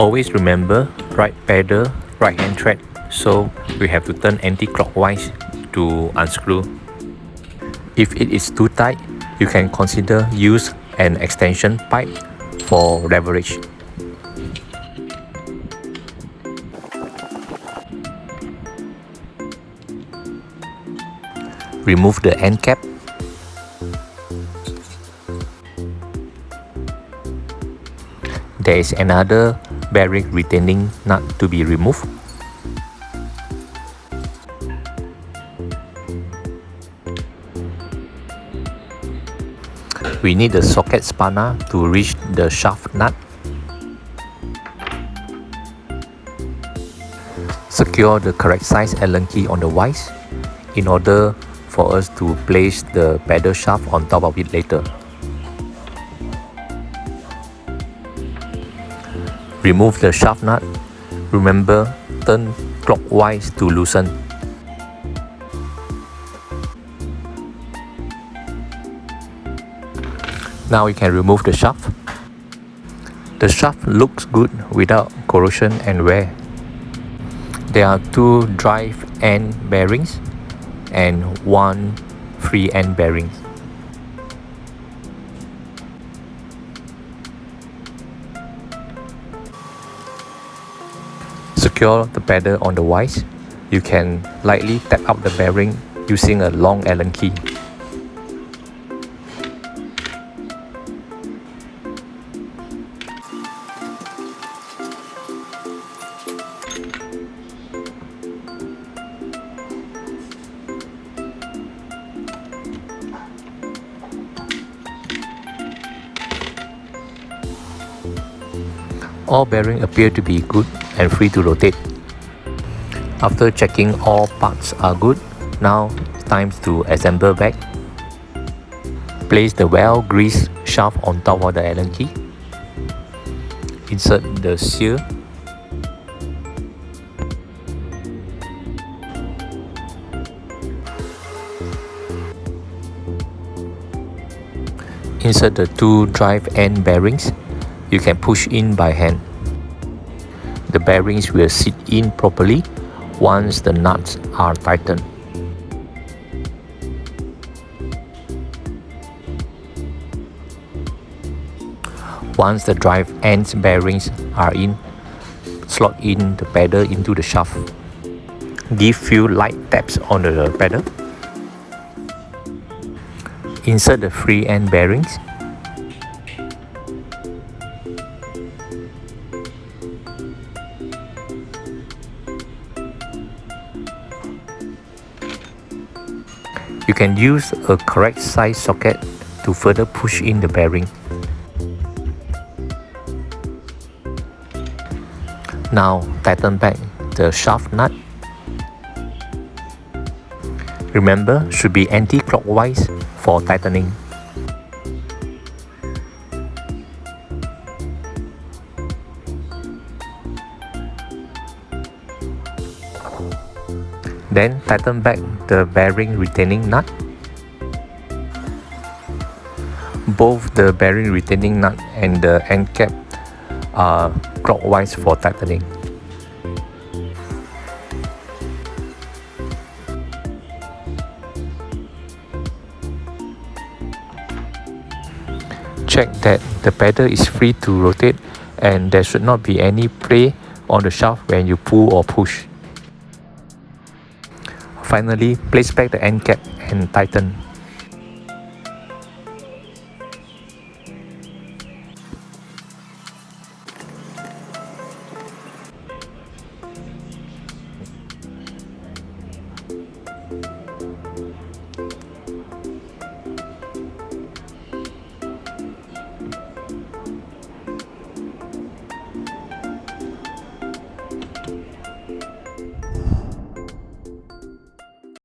Always remember right pedal, right hand thread, so we have to turn anti-clockwise to unscrew. If it is too tight, you can consider use an extension pipe for leverage. Remove the end cap. There is another bearing retaining nut to be removed. We need the socket spanner to reach the shaft nut. Secure the correct size Allen key on the vise in order for us to place the pedal shaft on top of it later. Remove the shaft nut. Remember, turn clockwise to loosen. Now you can remove the shaft. The shaft looks good without corrosion and wear. There are two drive end bearings and one free end bearing. Secure the pedal on the vise. You can lightly tap out the bearing using a long Allen key. All bearings appear to be good and free to rotate. After checking all parts are good, now it's time to assemble back. Place the well-greased shaft on top of the Allen key. Insert the seal. Insert the two drive end bearings. You can push in by hand. The bearings will sit in properly once the nuts are tightened. Once the drive end bearings are in, slot in the pedal into the shaft. Give few light taps on the pedal. Insert the free end bearings. You can use a correct size socket to further push in the bearing. Now tighten back the shaft nut. Remember, should be anti-clockwise for tightening. Then tighten back the bearing retaining nut. Both the bearing retaining nut and the end cap are clockwise for tightening. Check that the pedal is free to rotate and there should not be any play on the shaft when you pull or push. Finally, place back the end cap and tighten.